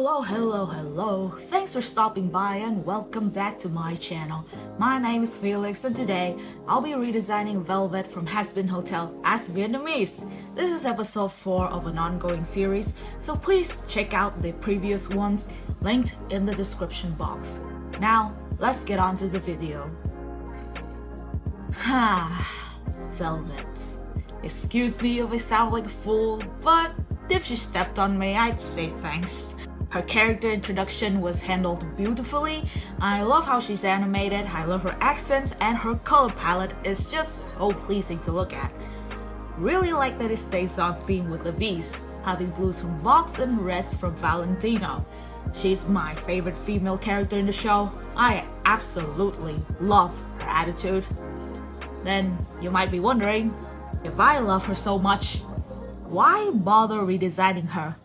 Hello. Thanks for stopping by and welcome back to my channel. My name is Felix and today I'll be redesigning Velvette from Hazbin Hotel as Vietnamese. This is episode 4 of an ongoing series, so please check out the previous ones linked in the description box. Now, let's get on to the video. Velvette. Excuse me if I sound like a fool, but if she stepped on me, I'd say thanks. Her character introduction was handled beautifully. I love how she's animated, I love her accent, and her color palette is just so pleasing to look at. Really like that it stays on theme with the V's, having blues from Vox and reds from Valentino. She's my favorite female character in the show. I absolutely love her attitude. Then you might be wondering, if I love her so much, why bother redesigning her?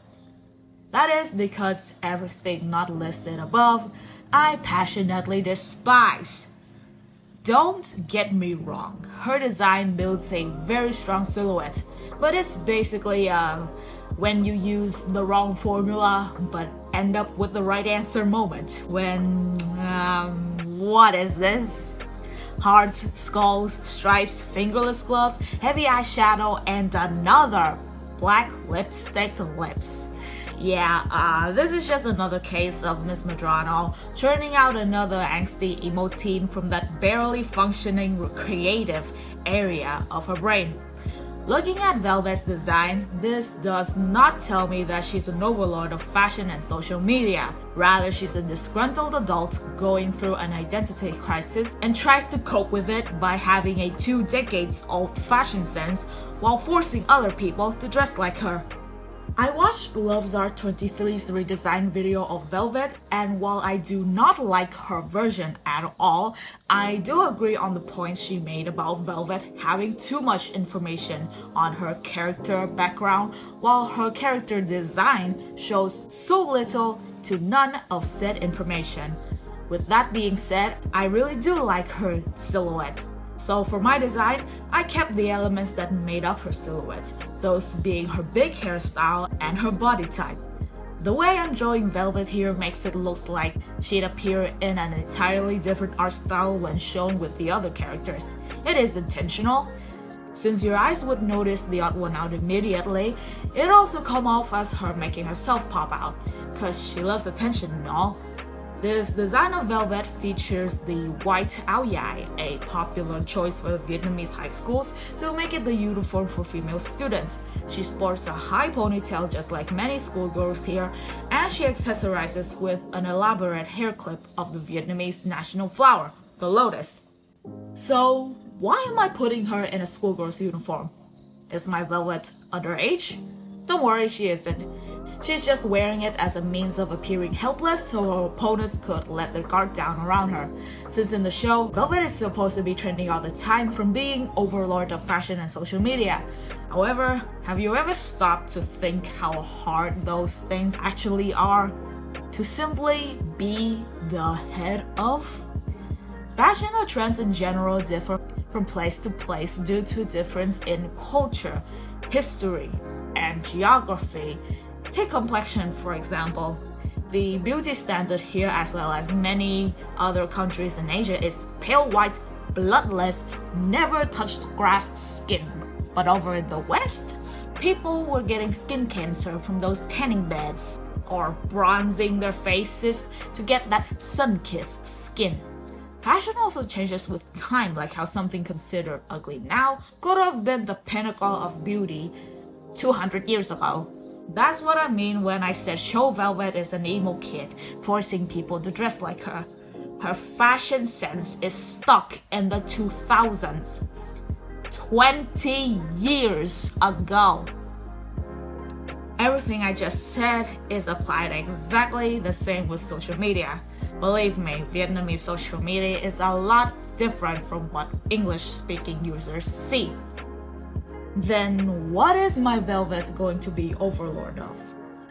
That is because everything not listed above, I passionately despise. Don't get me wrong, her design builds a very strong silhouette, but it's basically when you use the wrong formula but end up with the right answer moment. When, what is this? Hearts, skulls, stripes, fingerless gloves, heavy eyeshadow, and another black lipstick lips. Yeah, this is just another case of Miss Madrano churning out another angsty emo teen from that barely functioning creative area of her brain. Looking at Velvette's design, this does not tell me that she's an overlord of fashion and social media. Rather, she's a disgruntled adult going through an identity crisis and tries to cope with it by having a 2 decades old fashion sense while forcing other people to dress like her. I watched LoveZar23's redesign video of Velvette, and while I do not like her version at all, I do agree on the points she made about Velvette having too much information on her character background, while her character design shows so little to none of said information. With that being said, I really do like her silhouette. So for my design, I kept the elements that made up her silhouette, those being her big hairstyle and her body type. The way I'm drawing Velvette here makes it look like she'd appear in an entirely different art style when shown with the other characters. It is intentional. Since your eyes would notice the odd one out immediately, it also come off as her making herself pop out, cause she loves attention and all. This design of Velvette features the white áo dài, a popular choice for Vietnamese high schools to make it the uniform for female students. She sports a high ponytail just like many schoolgirls here, and she accessorizes with an elaborate hair clip of the Vietnamese national flower, the lotus. So, why am I putting her in a schoolgirl's uniform? Is my Velvette underage? Don't worry, she isn't. She's just wearing it as a means of appearing helpless so her opponents could let their guard down around her. Since in the show, Velvette is supposed to be trending all the time from being overlord of fashion and social media. However, have you ever stopped to think how hard those things actually are to simply be the head of? Fashion or trends in general differ from place to place due to difference in culture, history, and geography. Take complexion, for example. The beauty standard here, as well as many other countries in Asia, is pale white, bloodless, never touched grass skin. But over in the West, people were getting skin cancer from those tanning beds, or bronzing their faces to get that sun-kissed skin. Fashion also changes with time, like how something considered ugly now could have been the pinnacle of beauty 200 years ago. That's what I mean when I said show Velvette is an emo kid, forcing people to dress like her. Her fashion sense is stuck in the 2000s. 20 years ago. Everything I just said is applied exactly the same with social media. Believe me, Vietnamese social media is a lot different from what English-speaking users see. Then what is my Velvette going to be overlord of?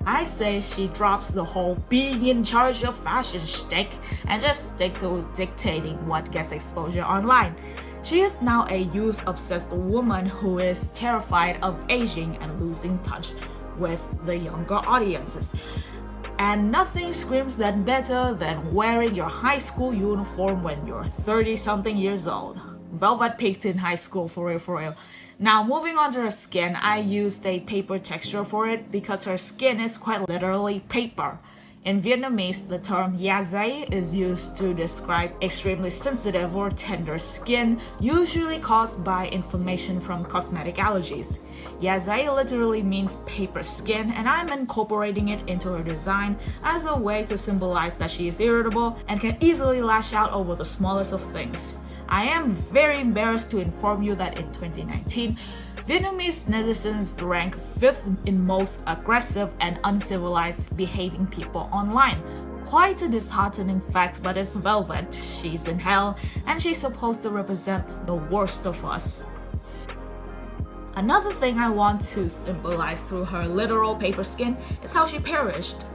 I say she drops the whole being in charge of fashion shtick and just stick to dictating what gets exposure online. She is now a youth-obsessed woman who is terrified of aging and losing touch with the younger audiences. And nothing screams that better than wearing your high school uniform when you're 30-something years old. Velvette peaked in high school, for real, for real. Now moving on to her skin, I used a paper texture for it because her skin is quite literally paper. In Vietnamese, the term da dày is used to describe extremely sensitive or tender skin, usually caused by inflammation from cosmetic allergies. Da dày literally means paper skin, and I'm incorporating it into her design as a way to symbolize that she is irritable and can easily lash out over the smallest of things. I am very embarrassed to inform you that in 2019, Vietnamese netizens rank 5th in most aggressive and uncivilized behaving people online. Quite a disheartening fact, but it's Velvette. She's in hell, and she's supposed to represent the worst of us. Another thing I want to symbolize through her literal paper skin is how she perished.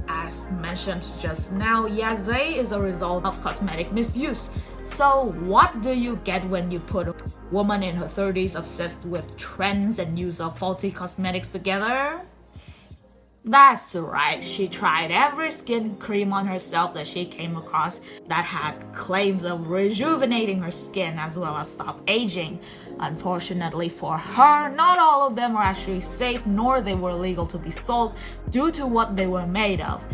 As mentioned just now, da dày is a result of cosmetic misuse. So what do you get when you put a woman in her 30s obsessed with trends and use of faulty cosmetics together? That's right, she tried every skin cream on herself that she came across that had claims of rejuvenating her skin as well as stop aging. Unfortunately for her, not all of them are actually safe, nor they were legal to be sold due to what they were made of.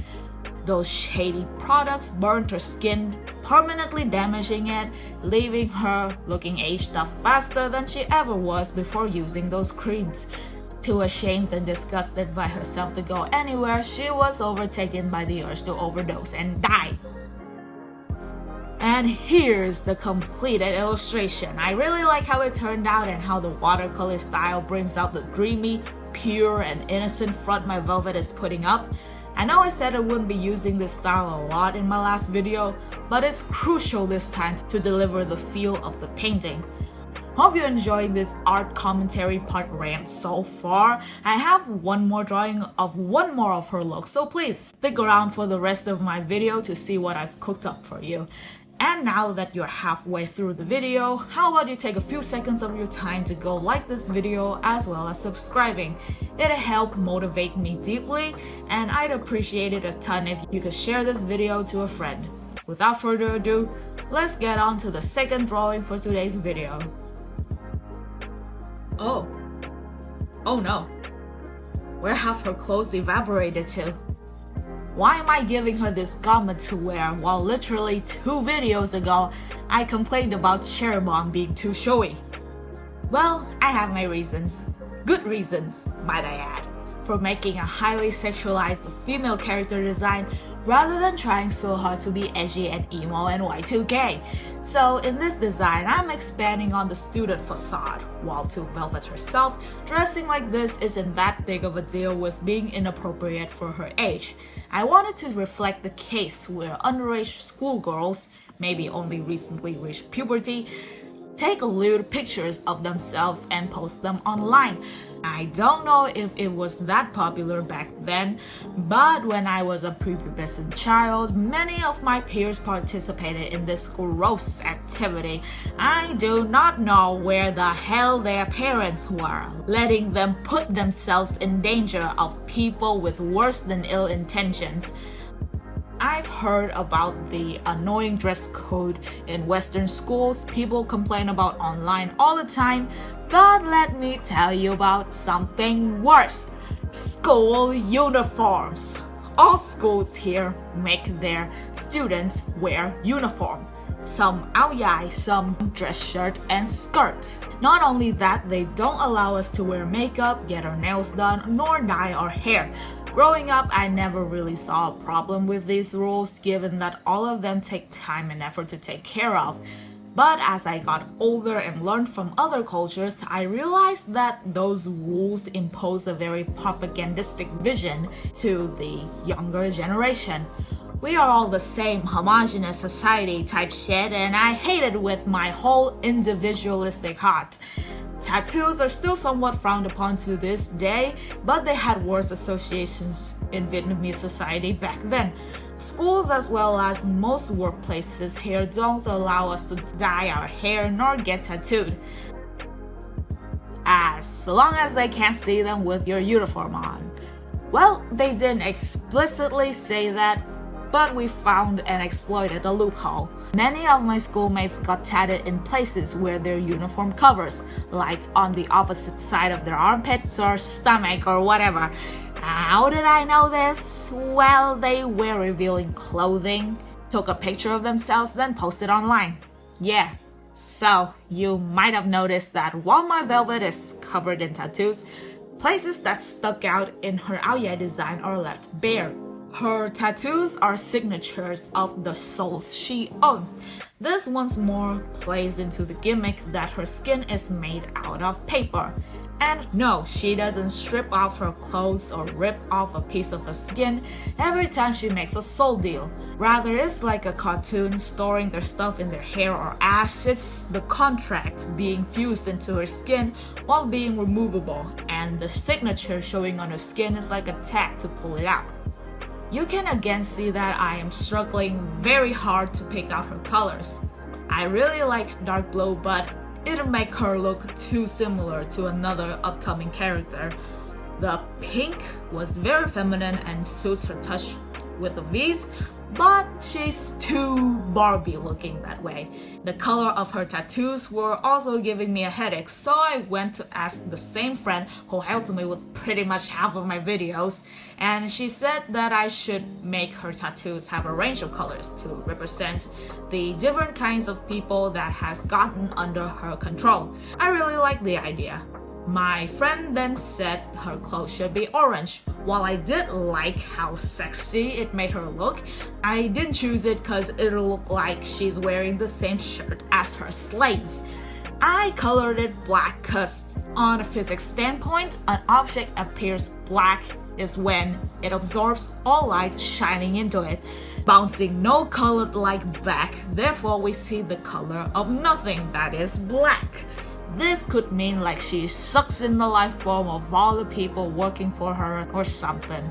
Those shady products burned her skin, permanently damaging it, leaving her looking aged up faster than she ever was before using those creams. Too ashamed and disgusted by herself to go anywhere, she was overtaken by the urge to overdose and die. And here's the completed illustration. I really like how it turned out and how the watercolor style brings out the dreamy, pure, and innocent front my Velvette is putting up. I know I said I wouldn't be using this style a lot in my last video, but it's crucial this time to deliver the feel of the painting. Hope you enjoyed this art commentary part rant so far. I have one more drawing of one more of her looks, so please stick around for the rest of my video to see what I've cooked up for you. And now that you're halfway through the video, how about you take a few seconds of your time to go like this video as well as subscribing. It'll help motivate me deeply, and I'd appreciate it a ton if you could share this video to a friend. Without further ado, let's get on to the second drawing for today's video. Oh no. Where have her clothes evaporated to? Why am I giving her this garment to wear while literally 2 videos ago I complained about cherry bomb being too showy? Well, I have my reasons. Good reasons, might I add, for making a highly sexualized female character design rather than trying so hard to be edgy and emo and Y2K. So in this design, I'm expanding on the student facade, while to Velvette herself, dressing like this isn't that big of a deal with being inappropriate for her age. I wanted to reflect the case where underage schoolgirls, maybe only recently reached puberty, take lewd pictures of themselves and post them online. I don't know if it was that popular back then, but when I was a prepubescent child, many of my peers participated in this gross activity. I do not know where the hell their parents were, letting them put themselves in danger of people with worse than ill intentions. I've heard about the annoying dress code in Western schools people complain about online all the time, but let me tell you about something worse. School uniforms. All schools here make their students wear uniform. Some áo dài, some dress shirt and skirt. Not only that, they don't allow us to wear makeup, get our nails done, nor dye our hair. Growing up, I never really saw a problem with these rules, given that all of them take time and effort to take care of. But as I got older and learned from other cultures, I realized that those rules impose a very propagandistic vision to the younger generation. We are all the same homogenous society type shit, and I hate it with my whole individualistic heart. Tattoos are still somewhat frowned upon to this day, but they had worse associations in Vietnamese society back then. Schools as well as most workplaces here don't allow us to dye our hair nor get tattooed, as long as they can't see them with your uniform on. Well, they didn't explicitly say that, but we found and exploited a loophole. Many of my schoolmates got tatted in places where their uniform covers, like on the opposite side of their armpits or stomach or whatever. How did I know this? Well, they wear revealing clothing, took a picture of themselves, then posted online. Yeah, so you might have noticed that while my Velvette is covered in tattoos, places that stuck out in her Aoye design are left bare. Her tattoos are signatures of the souls she owns. This once more plays into the gimmick that her skin is made out of paper. And no, she doesn't strip off her clothes or rip off a piece of her skin every time she makes a soul deal. Rather, it's like a cartoon storing their stuff in their hair or ass. It's the contract being fused into her skin while being removable, and the signature showing on her skin is like a tag to pull it out. You can again see that I am struggling very hard to pick out her colors. I really like dark blue, but it'll make her look too similar to another upcoming character. The pink was very feminine and suits her touch with the V's, but she's too Barbie looking that way. The color of her tattoos were also giving me a headache, so I went to ask the same friend who helped me with pretty much half of my videos, and she said that I should make her tattoos have a range of colors to represent the different kinds of people that has gotten under her control. I really like the idea. My friend then said her clothes should be orange. While I did like how sexy it made her look, I didn't choose it because it'll look like she's wearing the same shirt as her slaves. I colored it black because on a physics standpoint, an object appears black is when it absorbs all light shining into it, bouncing no colored light back. Therefore, we see the color of nothing, that is black. This could mean like she sucks in the life form of all the people working for her or something.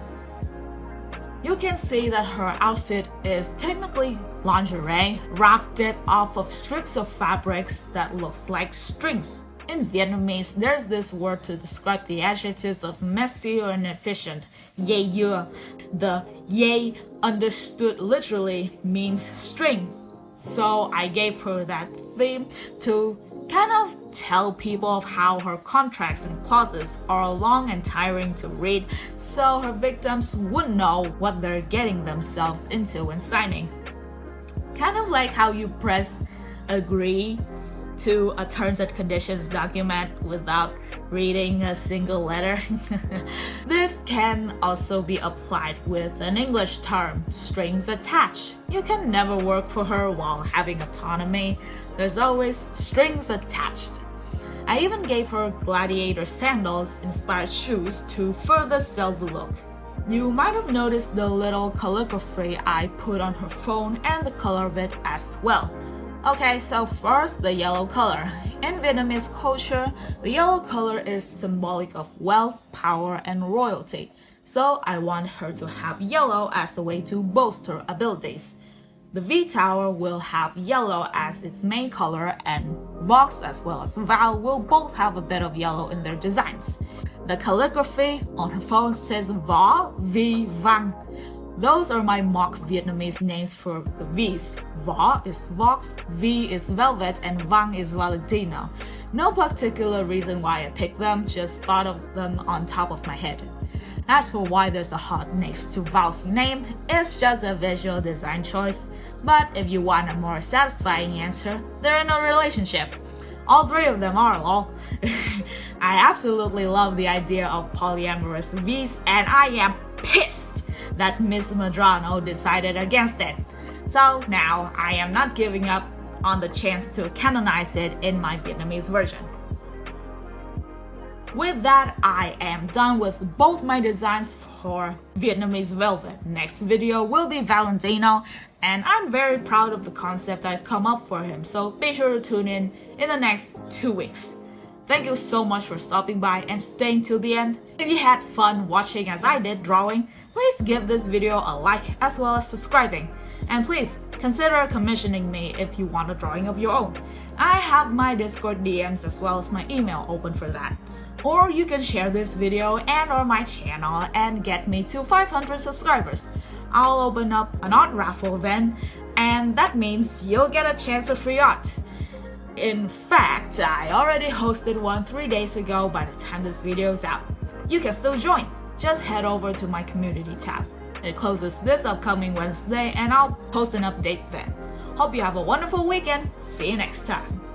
You can see that her outfit is technically lingerie, rafted off of strips of fabrics that looks like strings. In Vietnamese, there's this word to describe the adjectives of messy or inefficient, ye yu. The ye, understood literally, means string. So I gave her that theme to kind of tell people of how her contracts and clauses are long and tiring to read, so her victims wouldn't know what they're getting themselves into when signing. Kind of like how you press agree to a terms and conditions document without reading a single letter. This can also be applied with an English term, strings attached. You can never work for her while having autonomy. There's always strings attached. I even gave her gladiator sandals inspired shoes to further sell the look. You might have noticed the little calligraphy I put on her phone and the color of it as well. Okay, so first, the yellow color. In Vietnamese culture, the yellow color is symbolic of wealth, power, and royalty. So I want her to have yellow as a way to boast her abilities. The V Tower will have yellow as its main color, and Vox as well as Val will both have a bit of yellow in their designs. The calligraphy on her phone says Va, V, Vang. Those are my mock Vietnamese names for the V's. Va is Vox, V is Velvette, and Vang is Valentino. No particular reason why I picked them, just thought of them on top of my head. As for why there's a heart next to Val's name, it's just a visual design choice. But if you want a more satisfying answer, they're in a relationship. All three of them are, lol. I absolutely love the idea of polyamorous V's, and I am pissed that Miss Madrano decided against it. So now I am not giving up on the chance to canonize it in my Vietnamese version. With that, I am done with both my designs for Vietnamese Velvette. Next video will be Valentino, and I'm very proud of the concept I've come up for him, so be sure to tune in the next 2 weeks. Thank you so much for stopping by and staying till the end. If you had fun watching as I did drawing, please give this video a like as well as subscribing. And please consider commissioning me if you want a drawing of your own. I have my Discord DMs as well as my email open for that. Or you can share this video and or my channel and get me to 500 subscribers. I'll open up an art raffle then, and that means you'll get a chance of free art. In fact, I already hosted one 3 days ago by the time this video is out. You can still join. Just head over to my community tab. It closes this upcoming Wednesday and I'll post an update then. Hope you have a wonderful weekend. See you next time.